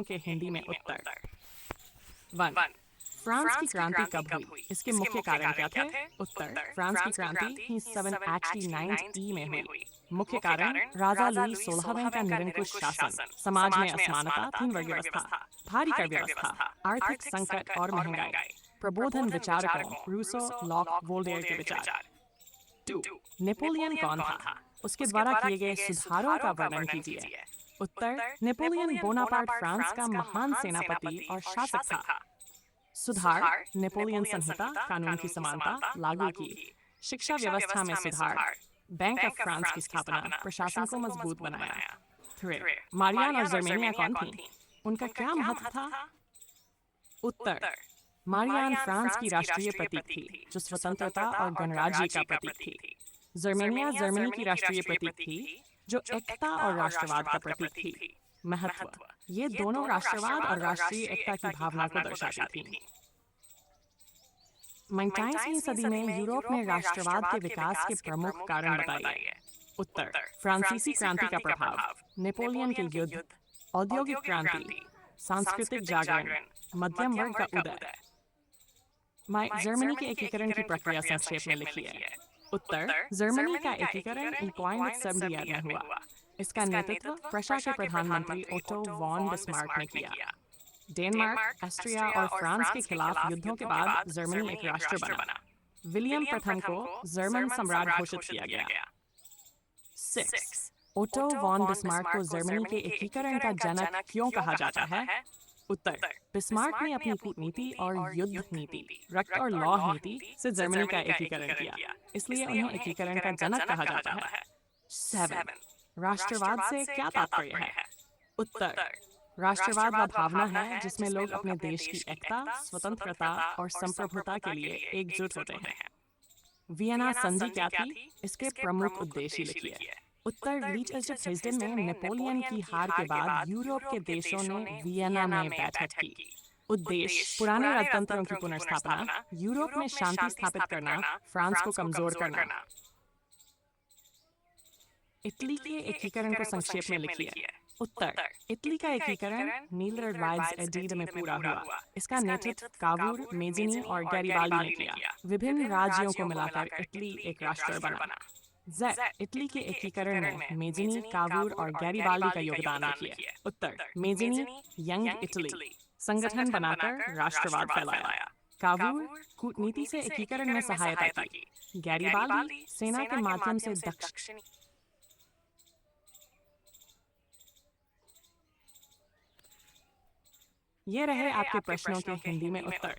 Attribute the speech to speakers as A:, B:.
A: के हिंदी में उत्तर। 1. फ्रांस की क्रांति कब हुई? इसके मुख्य कारण क्या थे? उत्तर, फ्रांस की क्रांति 1789 में हुई। मुख्य कारण, राजा लुई 16वें का निरंकुश शासन, समाज में असमानता, तीन वर्ग व्यवस्था, भारी कर व्यवस्था, आर्थिक संकट और महंगाई, प्रबोधन विचारकों रूसो, लॉक, वोल्टेयर के विचार। 2. नेपोलियन कौन था? उसके द्वारा किए गए सुधारों का वर्णन कीजिए। उत्तर, नेपोलियन बोनापार्ट फ्रांस का महान सेनापति और शासक था। सुधार, नेपोलियन संहिता, कानून की समानता लागू की, शिक्षा व्यवस्था में सुधार, बैंक ऑफ फ्रांस की स्थापना, प्रशासन को मजबूत बनाया। 3. मारियान और जर्मेनिया कौन थी? उनका क्या महत्व था? उत्तर, मारियान फ्रांस की राष्ट्रीय प्रतीक थी, जो स्वतंत्रता और गणराज्य का प्रतीक थी। जर्मेनिया जर्मनी की राष्ट्रीय प्रतीक थी, जो एकता और राष्ट्रवाद का प्रतीक थी। महत्व, ये दोनों राष्ट्रवाद और राष्ट्रीय एकता की भावना को दर्शाती थी। 19वीं सदी में यूरोप में राष्ट्रवाद के विकास के प्रमुख कारण बताइए। उत्तर, फ्रांसीसी क्रांति का प्रभाव, नेपोलियन के युद्ध, औद्योगिक क्रांति, सांस्कृतिक जागरण, मध्यम वर्ग का उदय। जर्मनी के एकीकरण की प्रक्रिया संक्षेप में लिखिए। उत्तर, जर्मनी का एकीकरण Coindex में हुआ। इसका नेतृत्व प्रशा के प्रधानमंत्री ओटो वॉन बिस्मार्क ने किया। डेनमार्क, ऑस्ट्रिया और फ्रांस के खिलाफ युद्धों के बाद जर्मनी एक राष्ट्र बना। विलियम प्रथम को जर्मन सम्राट घोषित किया गया। 6. ओटो वॉन बिस्मार्क को जर्मनी के एकीकरण का जनक क्यों कहा जाता है? उत्तर, बिस्मार्क ने अपनी कूटनीति और युद्ध नीति, रक्त और लौह नीति से जर्मनी का एकीकरण किया, इसलिए उन्हें एकीकरण का जनक कहा जाता है। 7. राष्ट्रवाद से क्या तात्पर्य है? उत्तर, राष्ट्रवाद वह भावना है जिसमें लोग अपने देश की एकता, स्वतंत्रता और संप्रभुता के लिए एकजुट होते हैं। वियना संधि क्या थी? इसके प्रमुख उद्देश्य लिखिए। उत्तर, लीच एल्चर हेस्डन में नेपोलियन की हार के बाद यूरोप के देशों ने वियना में बैठक की। उद्देश्य, पुराने राजतंत्रों की पुनर्स्थापना, यूरोप में शांति स्थापित करना, फ्रांस को कमजोर करना। इटली के एकीकरण को संक्षेप में लिखिए। उत्तर, इटली का एकीकरण नीदरलैंड्स एडीड में पूरा हुआ। इसका नेतृत्व कावूर, मेजिनी और गैरिबाल्डी ने किया। विभिन्न राज्यों को मिलाकर इटली एक राष्ट्र बना। इटली के एकीकरण में मेजिनी, कावूर और गैरिबाल्डी का योगदान लिखिए। उत्तर, मेजिनी यंग इटली संगठन बनाकर राष्ट्रवाद फैलाया। कावूर कूटनीति से एकीकरण में सहायता की। गैरिबाल्डी सेना के माध्यम से दक्षिण। ये रहे आपके प्रश्नों के हिंदी में उत्तर।